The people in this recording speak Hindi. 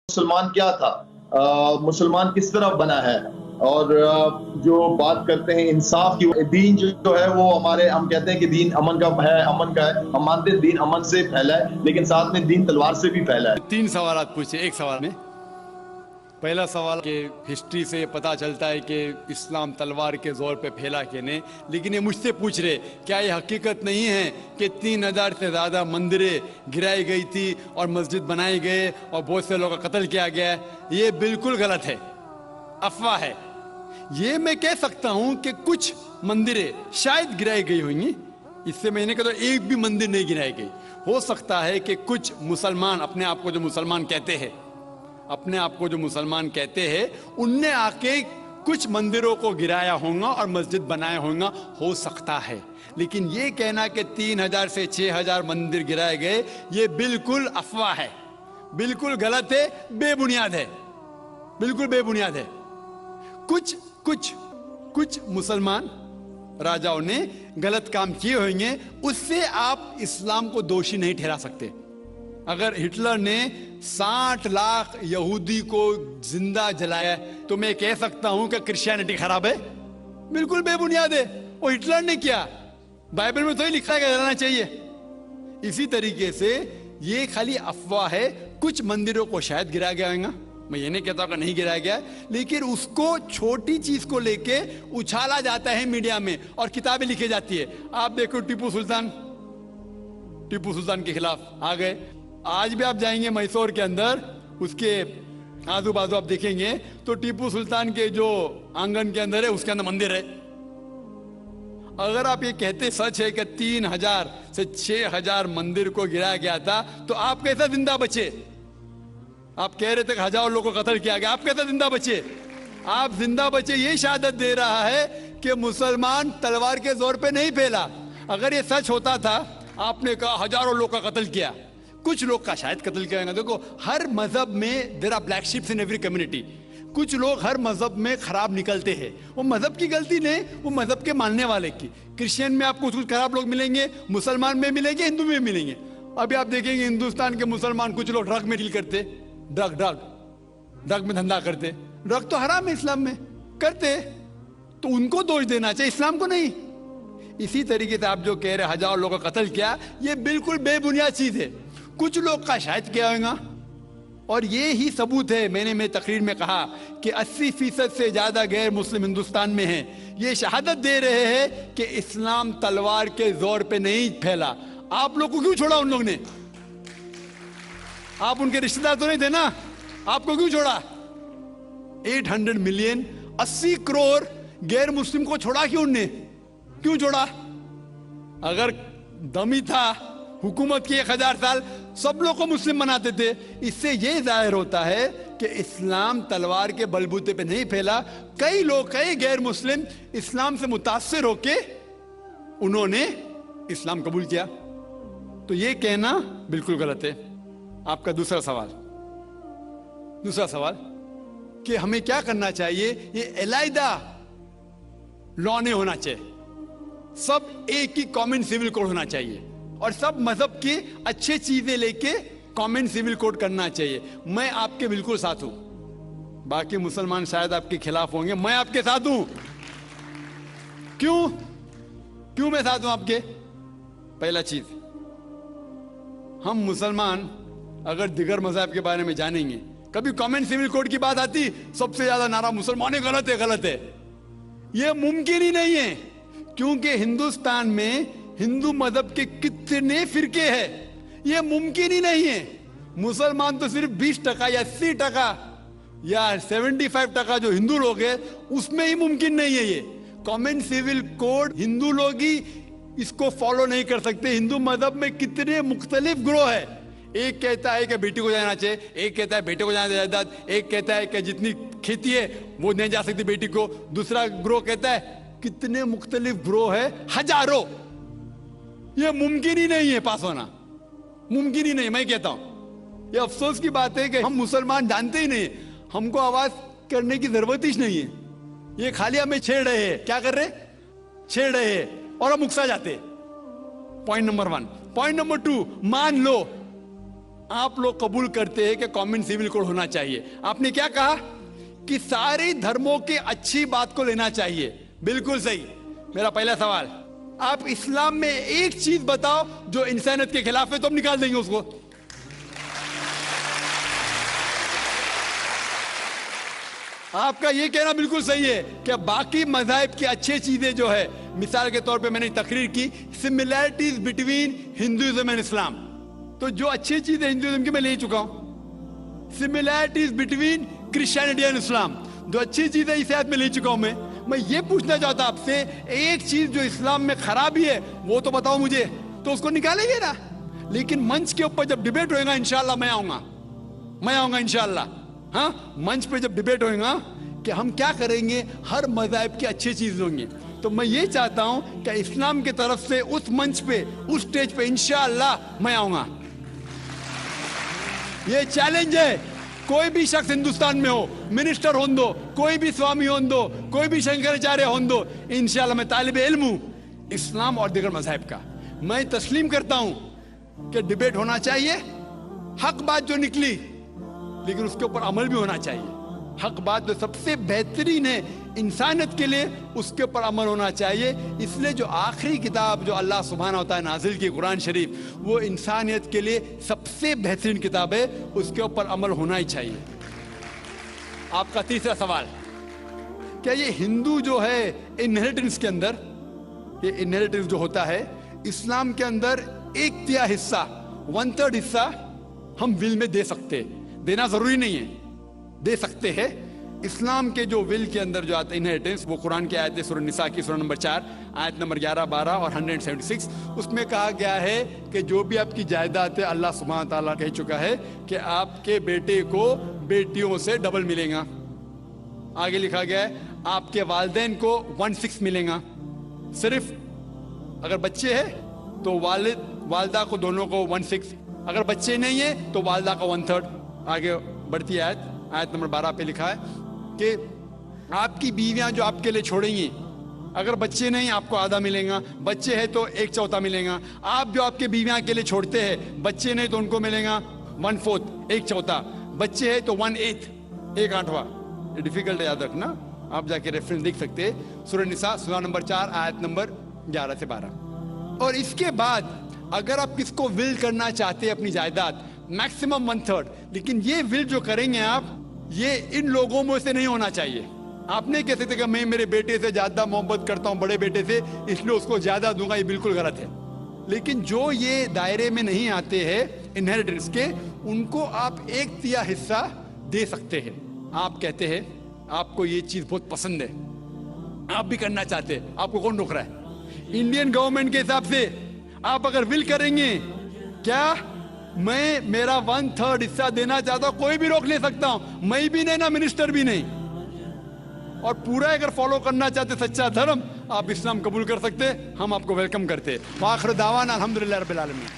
मुसलमान क्या था, मुसलमान किस तरह बना है। और जो बात करते हैं इंसाफ की, दीन जो है वो हमारे, हम कहते हैं कि दीन अमन का है, अमन का है। हम मानते हैं दीन अमन से फैला है, लेकिन साथ में दीन तलवार से भी फैला है। तीन सवाल पूछे एक सवाल में। पहला सवाल के हिस्ट्री से पता चलता है कि इस्लाम तलवार के जोर पे फैला कि नहीं, लेकिन ये मुझसे पूछ रहे क्या ये हकीकत नहीं है कि 3000 से ज़्यादा मंदिरें गिराई गई थी और मस्जिद बनाए गए और बहुत से लोगों का कत्ल किया गया है। ये बिल्कुल गलत है, अफवाह है। ये मैं कह सकता हूं कि कुछ मंदिरें शायद गिराई गई होंगी, इससे मैंने कहा तो एक भी मंदिर नहीं गिराई गई। हो सकता है कि कुछ मुसलमान अपने आप को जो मुसलमान कहते हैं उनने आके कुछ मंदिरों को गिराया होगा और मस्जिद बनाया होगा, हो सकता है। लेकिन ये कहना कि 3000 से 6000 मंदिर गिराए गए, ये बिल्कुल अफवाह है, बिल्कुल गलत है, बेबुनियाद है, बिल्कुल बेबुनियाद है। कुछ मुसलमान राजाओं ने गलत काम किए होंगे, उससे आप इस्लाम को दोषी नहीं ठहरा सकते। अगर हिटलर ने 60 लाख यहूदी को जिंदा जलाया तो मैं कह सकता हूं कि क्रिश्चियनिटी खराब है? बिल्कुल बेबुनियाद है। वो हिटलर ने किया, बाइबल में तो ही लिखा है कि जलाना चाहिए। इसी तरीके से ये खाली अफवाह है। कुछ मंदिरों को शायद गिराया गया होगा, मैं ये नहीं कहता कि नहीं गिराया गया, लेकिन उसको छोटी चीज को लेके उछाला जाता है मीडिया में और किताबें लिखी जाती है। आप देखो टीपू सुल्तान के खिलाफ आ गए। आज भी आप जाएंगे मैसूर के अंदर, उसके आजू बाजू आप देखेंगे तो टीपू सुल्तान के जो आंगन के अंदर है उसके अंदर मंदिर है। अगर आप ये कहते सच है कि 3000 से 6000 मंदिर को गिराया गया था, तो आप कैसे जिंदा बचे? आप कह रहे थे कि हजारों लोगों को कत्ल किया गया, आप कैसे जिंदा बचे? आप जिंदा बचे ये शहादत दे रहा है कि मुसलमान तलवार के जोर पे नहीं फैला। अगर ये सच होता था, आपने कहा हजारों लोग का कत्ल किया, कुछ लोग का शायद कत्ल किया गया। देखो, हर मजहब में there are black ships in every community. कुछ लोग हर मजहब में खराब निकलते हैं, वो मजहब की गलती नहीं, वो मजहब के मानने वाले की। क्रिश्चियन में आपको कुछ खराब लोग मिलेंगे, मुसलमान में मिलेंगे, हिंदू में मिलेंगे। अभी आप देखेंगे हिंदुस्तान के मुसलमान, कुछ लोग ड्रग में डील करते, ड्रग में धंधा करते। ड्रग तो हराम है इस्लाम में, करते तो उनको दोष देना चाहिए, इस्लाम को नहीं। इसी तरीके से आप जो कह रहे हजारों लोगों का कत्ल किया, ये बिल्कुल बेबुनियाद चीज है। कुछ लोग का शायद किया होगा, और ये ही सबूत है। मैंने मेरी तकरीर में कहा कि 80% से ज्यादा गैर मुस्लिम हिंदुस्तान में हैं। ये शहादत दे रहे हैं कि इस्लाम तलवार के जोर पे नहीं फैला। आप लोग को क्यों छोड़ा उन लोग ने? आप उनके रिश्तेदार तो नहीं थे ना, आपको क्यों छोड़ा? 800 मिलियन 80 करोड़ गैर मुस्लिम को छोड़ा क्यों उनने? क्यों छोड़ा? अगर दमी था हुकूमत की 1000 साल, सब लोग को मुस्लिम बनाते थे। इससे यह जाहिर होता है कि इस्लाम तलवार के बलबूते पे नहीं फैला। कई लोग, कई गैर मुस्लिम इस्लाम से मुतासिर होके उन्होंने इस्लाम कबूल किया। तो यह कहना बिल्कुल गलत है। आपका दूसरा सवाल कि हमें क्या करना चाहिए? ये अलहदा लॉ नहीं होना चाहिए, सब एक ही कॉमन सिविल कोड होना चाहिए, और सब मजहब की अच्छी चीजें लेके कॉमन सिविल कोड करना चाहिए। मैं आपके बिल्कुल साथ हूं। बाकी मुसलमान शायद आपके खिलाफ होंगे, मैं आपके साथ हूं। क्यों मैं साथ हूं आपके? पहला चीज, हम मुसलमान अगर दिगर मजहब के बारे में जानेंगे, कभी कॉमन सिविल कोड की बात आती, सबसे ज्यादा नारा मुसलमान गलत है। यह मुमकिन ही नहीं है, क्योंकि हिंदुस्तान में हिंदू मजहब के कितने फिरके हैं, यह मुमकिन ही नहीं है। मुसलमान तो सिर्फ 20% या 80% या 75% जो हिंदू लोग हैं, उसमें ही मुमकिन नहीं है ये कॉमन सिविल कोड। हिंदू लोग ही इसको फॉलो नहीं कर सकते। हिंदू मजहब में कितने मुख्तलिफ ग्रोह है। एक कहता है कि बेटी को जाना चाहिए, एक कहता है बेटे को जाना जायदाद, एक कहता है कि जितनी खेती है वो नहीं जा सकती बेटी को, दूसरा ग्रोह कहता है। कितने मुख्तलिफ ग्रोह है, हजारों। यह मुमकिन ही नहीं है पास होना, मुमकिन ही नहीं। मैं कहता हूं यह अफसोस की बात है कि हम मुसलमान जानते ही नहीं, हमको आवाज करने की जरूरत ही नहीं है। ये खाली हमें छेड़ रहे हैं। क्या कर रहे? छेड़ रहे हैं और हम उकसा जाते। Point number 1। पॉइंट नंबर 2, मान लो आप लोग कबूल करते हैं कि कॉमन सिविल कोड होना चाहिए। आपने क्या कहा कि सारे धर्मों के अच्छी बात को लेना चाहिए। बिल्कुल सही। मेरा पहला सवाल, आप इस्लाम में एक चीज बताओ जो इंसानियत के खिलाफ है, तो हम निकाल देंगे उसको। आपका ये कहना बिल्कुल सही है कि बाकी मज़ाहिब की अच्छी चीजें जो है, मिसाल के तौर पे मैंने तकरीर की similarities between Hinduism and Islam, तो जो अच्छी चीजें हिंदुइज्म की मैं ले चुका हूं। Similarities between Christianity and Islam, जो अच्छी चीजें इस आयत में ले चुका हूं। मैं ये पूछना चाहता आपसे, एक चीज जो इस्लाम में खराबी है वो तो बताओ मुझे, तो उसको निकालेंगे ना। लेकिन मंच के ऊपर जब डिबेट होएगा इंशाल्लाह मैं आऊंगा इंशाल्लाह। हाँ, मंच पे जब डिबेट होएगा कि हम क्या करेंगे, हर मज़ाहिब की अच्छी चीज होंगी, तो मैं ये चाहता हूं कि इस्लाम की तरफ से उस मंच पे, उस स्टेज पे इंशाल्लाह मैं आऊंगा। ये चैलेंज है। कोई भी शख्स हिंदुस्तान में हो, मिनिस्टर हों दो, कोई भी स्वामी हों दो, कोई भी शंकराचार्य हों दो, इंशाल्लाह मैं तालिब इल्म हूं इस्लाम और दीगर मज़ाहिब का। मैं तस्लीम करता हूं कि डिबेट होना चाहिए, हक बात जो निकली, लेकिन उसके ऊपर अमल भी होना चाहिए। हक बात जो सबसे बेहतरीन है इंसानियत के लिए, उसके ऊपर अमल होना चाहिए। इसलिए जो आखिरी किताब जो अल्लाह सुब्हानहू व तआला नाजिल की कुरान शरीफ, वो इंसानियत के लिए सबसे बेहतरीन किताब है, उसके ऊपर अमल होना ही चाहिए। आपका तीसरा सवाल, क्या ये हिंदू जो है इनहेरिटेंस के अंदर, ये इनहेरिटेंस जो होता है इस्लाम के अंदर 1/3 हिस्सा, 1/3 हिस्सा हम विल में दे सकते, देना जरूरी नहीं है, दे सकते हैं। इस्लाम के जो विल के अंदर जो आता है इनहेरिटेंस, वो कुरान की आयत है सूरह निसा की सूरह नंबर 4 आयत नंबर 11, 12 और 176। उसमें कहा गया है कि जो भी आपकी जायदाद है, अल्लाह सुब्हानहू व तआला कह चुका है कि आपके बेटे को बेटियों से डबल मिलेगा। आगे लिखा गया है आपके वालिदैन को 1/6 मिलेगा। सिर्फ अगर बच्चे हैं तो वालिदा को दोनों को 1/6, अगर बच्चे नहीं है तो वालिदा का 1/3। आगे बढ़ती आयत नंबर 12 पे लिखा है कि आपकी बीवियां जो आपके लिए छोड़ेंगी, अगर बच्चे नहीं आपको आधा मिलेगा, बच्चे हैं तो 1/4 मिलेगा। आप जो आपके बीवियां के लिए छोड़ते हैं, बच्चे नहीं तो उनको मिलेगा 1/4, 1/4, बच्चे हैं तो 1/8, 1/8। ये डिफिकल्ट है, याद रखना, आप जाके रेफरेंस देख सकते हैं, सूरह निसा सूरह नंबर 4 आयत नंबर 11 से 12। और इसके बाद अगर आप किसको विल करना चाहते हैं अपनी जायदाद, मैक्सिमम 1/3, लेकिन ये विल जो करेंगे आप, ये इन लोगों में से नहीं होना चाहिए। आपने कह सकते कि मैं मेरे बेटे से ज्यादा मोहब्बत करता हूं, बड़े बेटे से, इसलिए उसको ज्यादा दूंगा, ये बिल्कुल गलत है। लेकिन जो ये दायरे में नहीं आते हैं इनहेरिटेंस के, उनको आप 1/3 हिस्सा दे सकते हैं। आप कहते हैं आपको ये चीज बहुत पसंद है, आप भी करना चाहते हैं, आपको कौन रोक रहा है? इंडियन गवर्नमेंट के हिसाब से आप अगर विल करेंगे, क्या मैं मेरा 1/3 हिस्सा देना चाहता हूं, कोई भी रोक ले सकता हूं, मैं भी नहीं ना मिनिस्टर भी नहीं। और पूरा अगर फॉलो करना चाहते सच्चा धर्म, आप इस्लाम कबूल कर सकते, हम आपको वेलकम करते। आखिर दावाना अल्हम्दुलिल्लाह रब्बिल आलमीन।